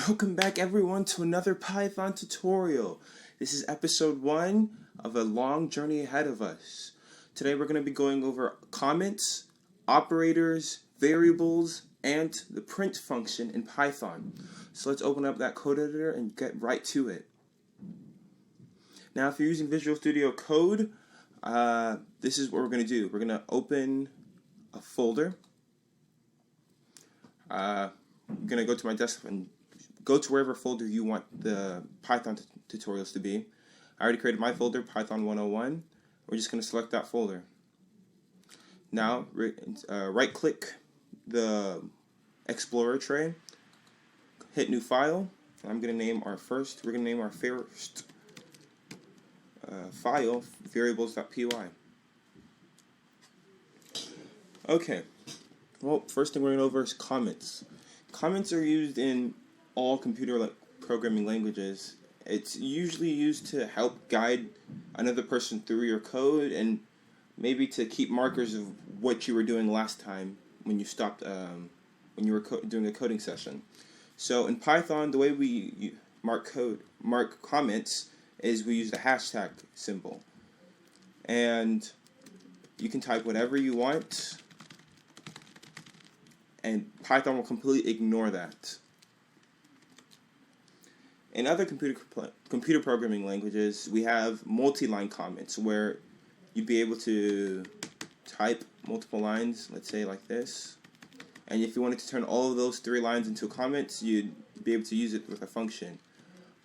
Welcome back everyone to another Python tutorial. This is episode 1 of a long journey ahead of us. Today we're going to be going over comments, operators, variables, and the print function in Python. So let's open up that code editor and get right to it. Now if you're using Visual Studio Code, this is what we're going to do. We're going to open a folder. I'm going to go to my desktop and go to wherever folder you want the Python tutorials to be. I already created my folder, Python 101. We're just going to select that folder. Now, right-click the Explorer tray, hit New File. I'm going to name our first. We're going to name our first file variables.py. Okay. Well, first thing we're going to go over is comments. Comments are used in all computer programming languages. It's usually used to help guide another person through your code and maybe to keep markers of what you were doing last time when you stopped when you were doing a coding session. So in Python, the way we mark comments is we use the hashtag symbol, and you can type whatever you want and Python will completely ignore that. In other computer programming languages, we have multi-line comments where you'd be able to type multiple lines, let's say like this. And if you wanted to turn all of those 3 lines into comments, you'd be able to use it with a function.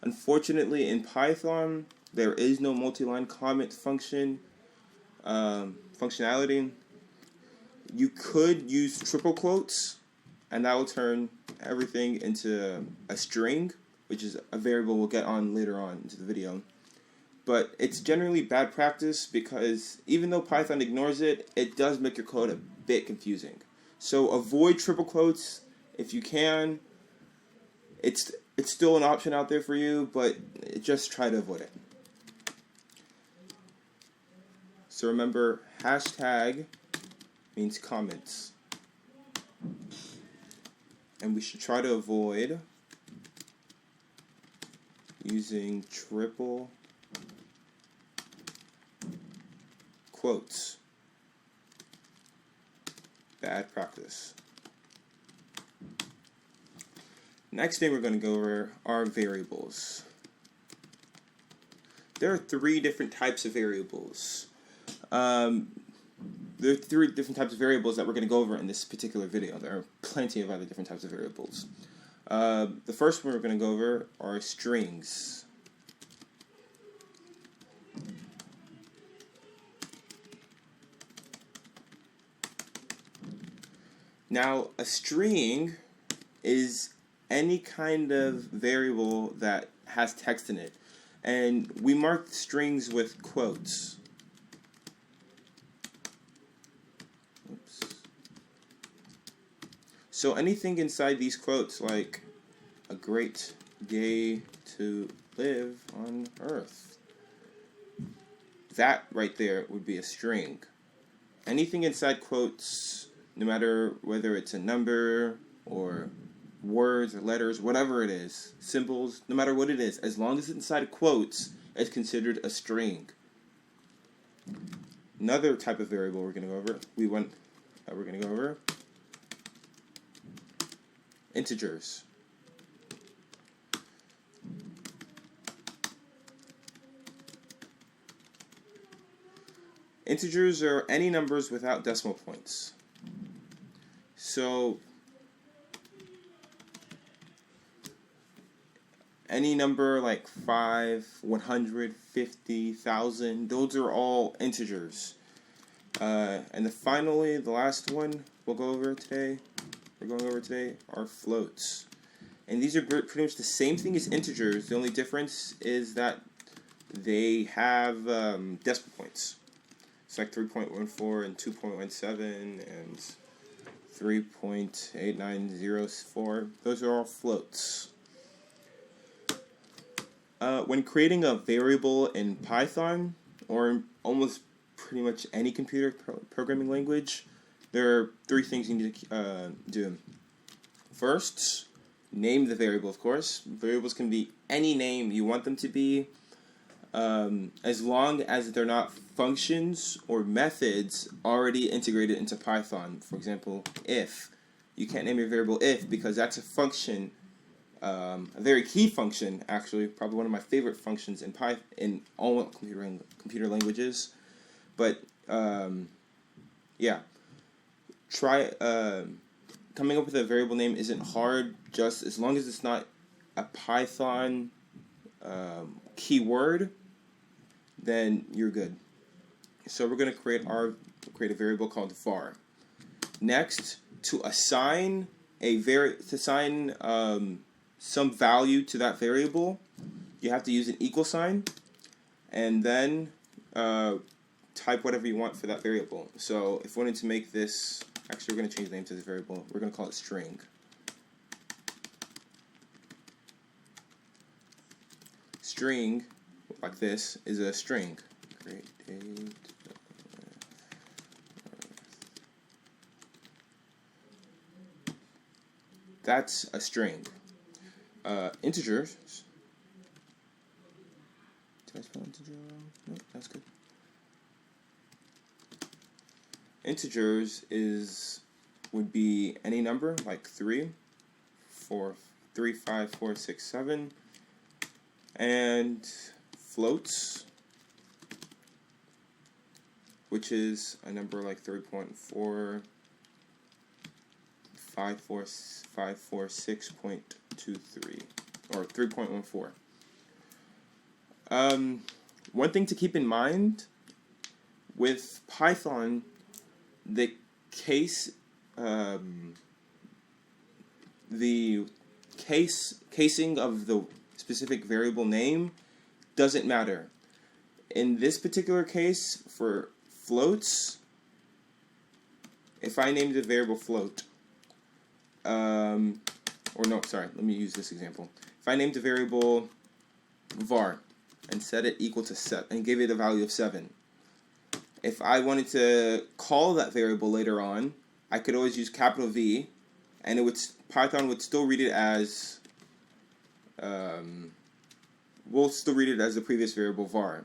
Unfortunately, in Python, there is no multi-line comment function functionality. You could use triple quotes, and that will turn everything into a string, which is a variable we'll get on later on into the video. But it's generally bad practice because even though Python ignores it, it does make your code a bit confusing. So avoid triple quotes if you can. It's still an option out there for you, but just try to avoid it. So remember, hashtag means comments. And we should try to avoid using triple quotes. Bad practice. Next thing we're going to go over are variables. There are 3 different types of variables. There are 3 different types of variables that we're going to go over in this particular video. There are plenty of other different types of variables. The first one we're going to go over are strings. Now, a string is any kind of variable that has text in it. And we mark strings with quotes. So anything inside these quotes, like a great day to live on Earth, that right there would be a string. Anything inside quotes, no matter whether it's a number or words or letters, whatever it is, symbols, no matter what it is, as long as it's inside quotes, it's considered a string. Another type of variable we're going to go over, integers. Integers are any numbers without decimal points. So any number like 5, 100, 50, 1,000, those are all integers. And finally, the last one we're going over today are floats. And these are pretty much the same thing as integers. The only difference is that they have decimal points. It's like 3.14 and 2.17 and 3.8904. Those are all floats. When creating a variable in Python, or almost pretty much any computer programming language, there are 3 things you need to do. First, name the variable, of course. Variables can be any name you want them to be, as long as they're not functions or methods already integrated into Python. For example, if. You can't name your variable if because that's a function, a very key function, actually, probably one of my favorite functions in Python, in all computer languages. But yeah, try coming up with a variable name isn't hard, just as long as it's not a Python keyword, then you're good. So we're going to create a variable called var. Next, to assign some value to that variable, you have to use an equal sign, and then type whatever you want for that variable. So if we wanted to make this, actually we're going to change the name to this variable. We're going to call it string. String, like this, is a string. Great date. That's a string. Integers. Did I spell integer wrong? No, that's good. Integers would be any number, like 3, 4, 3, 5, 4, 6, 7. And floats, which is a number like 3.4, 546.23, or 3.14. One thing to keep in mind with Python, the casing of the specific variable name doesn't matter. In this particular case, for floats, if I named the variable float, let me use this example. If I named the variable var and set it equal to 7 and gave it a value of 7, if I wanted to call that variable later on, I could always use capital V, and Python would still read it as we'll still read it as the previous variable var.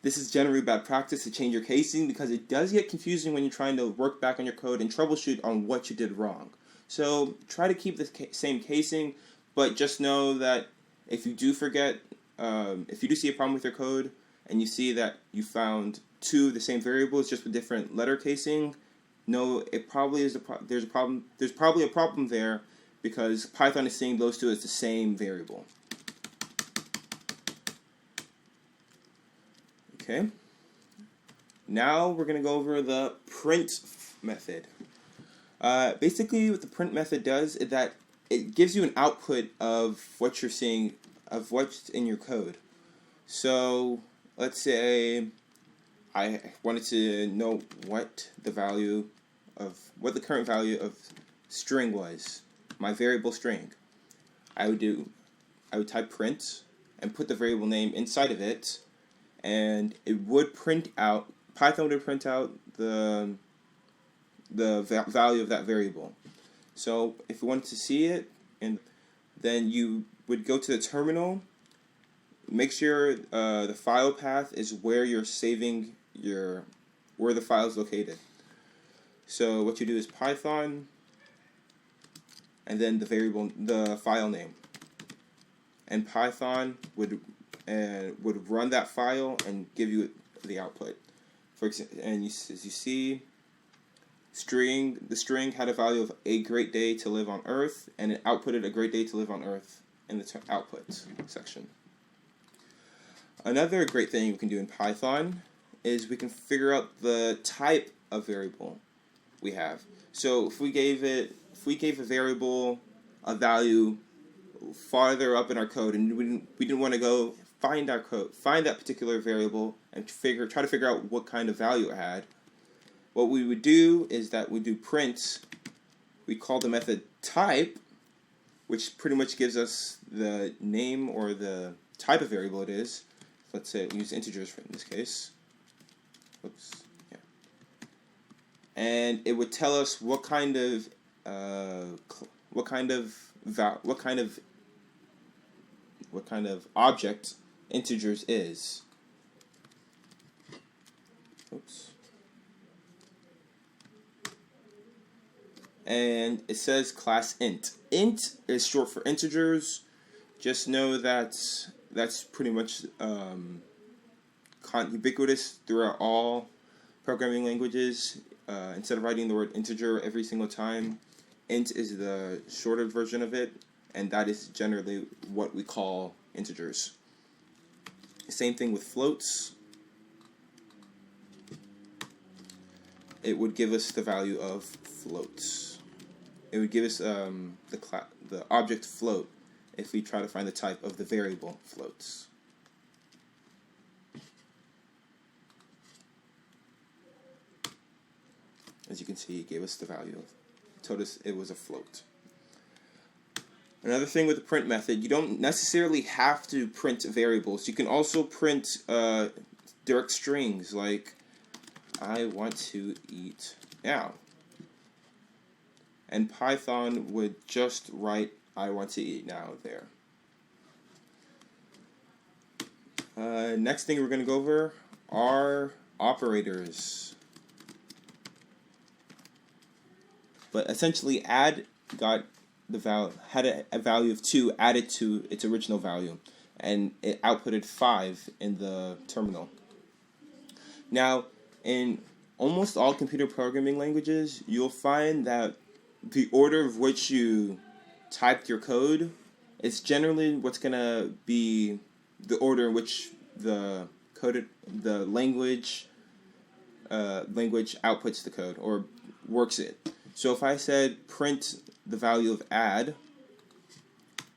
This is generally bad practice to change your casing because it does get confusing when you're trying to work back on your code and troubleshoot on what you did wrong. So try to keep the same casing, but just know that if you do forget, if you do see a problem with your code and you see that you found two of the same variables just with different letter casing, no, it probably is there's a problem. There's probably a problem there because Python is seeing those two as the same variable. Okay. Now we're going to go over the print method. Basically, what the print method does is that it gives you an output of what you're seeing, of what's in your code. So let's say I wanted to know what the current value of string was, my variable string. I would type print and put the variable name inside of it, and it would print out, Python would print out the value of that variable. So if you wanted to see it, and then you would go to the terminal, make sure the file path is where you're saving where the file is located. So what you do is Python, and then the file name, and Python would run that file and give you the output. For example, and as you see, the string had a value of a great day to live on Earth, and it outputted a great day to live on Earth in the output section. Another great thing we can do in Python is we can figure out the type of variable we have. So if we gave a variable a value farther up in our code, and we didn't want to go find that particular variable and try to figure out what kind of value it had, what we would do is that we do print. We call the method type, which pretty much gives us the name or the type of variable it is. Let's say we use integers in this case. Oops. Yeah. And it would tell us what kind of what kind of object integers is. Oops. And it says class int. Int is short for integers. Just know that that's pretty much ubiquitous throughout all programming languages. Instead of writing the word integer every single time, int is the shorter version of it, and that is generally what we call integers. Same thing with floats. It would give us the value of floats. It would give us the object float if we try to find the type of the variable floats. As you can see, it gave us the value told us it was a float. Another thing with the print method, you don't necessarily have to print variables. You can also print direct strings like I want to eat now. And Python would just write I want to eat now there. Next thing we're going to go over are operators. But essentially add got the value, had a value of 2 added to its original value, and it outputted 5 in the terminal. Now, in almost all computer programming languages, you'll find that the order of which you typed your code is generally what's going to be the order in which the language outputs the code or works it. So if I said print the value of add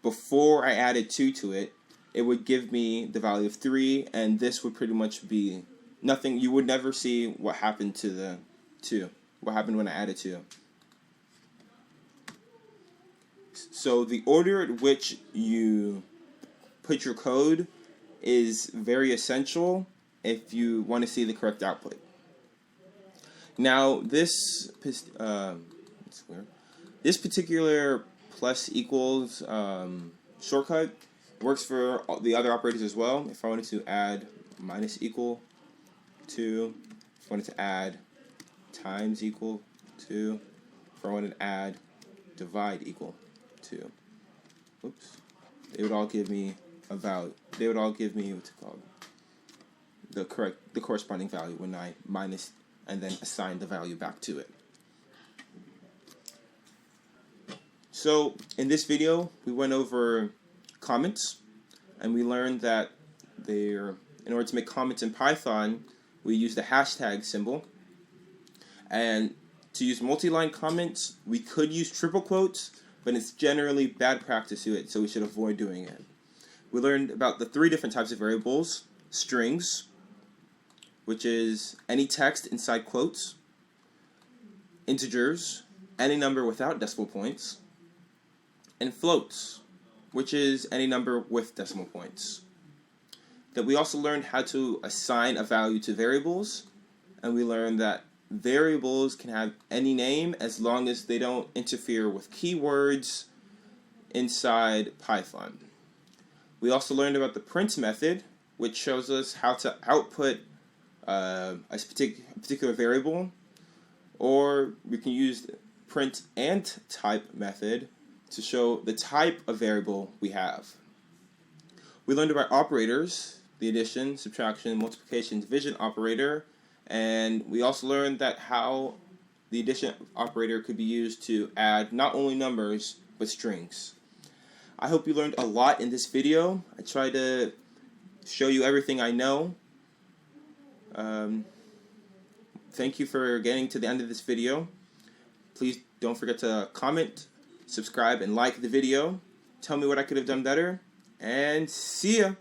before I added 2 to it, it would give me the value of 3, and this would pretty much be nothing. You would never see what happened to the 2, what happened when I added 2. So the order at which you put your code is very essential if you want to see the correct output. Now this particular plus equals shortcut works for the other operators as well. If I wanted to add minus equal to, if I wanted to add times equal to, if I wanted to add divide equal to, oops, they would all give me a value. They would all give me what's it called, the corresponding value when I minus and then assign the value back to it. So in this video, we went over comments, and we learned that in order to make comments in Python, we use the hashtag symbol. And to use multi-line comments, we could use triple quotes, but it's generally bad practice to it, so we should avoid doing it. We learned about the 3 different types of variables: strings, which is any text inside quotes; integers, any number without decimal points; and floats, which is any number with decimal points. That we also learned how to assign a value to variables, and we learned that variables can have any name as long as they don't interfere with keywords inside Python. We also learned about the print method, which shows us how to output a particular variable, or we can use the print and type method to show the type of variable we have. We learned about operators, the addition, subtraction, multiplication, division operator, and we also learned that how the addition operator could be used to add not only numbers, but strings. I hope you learned a lot in this video. I tried to show you everything I know. Thank you for getting to the end of this video. Please don't forget to comment, subscribe, and like the video. Tell me what I could have done better, and see ya!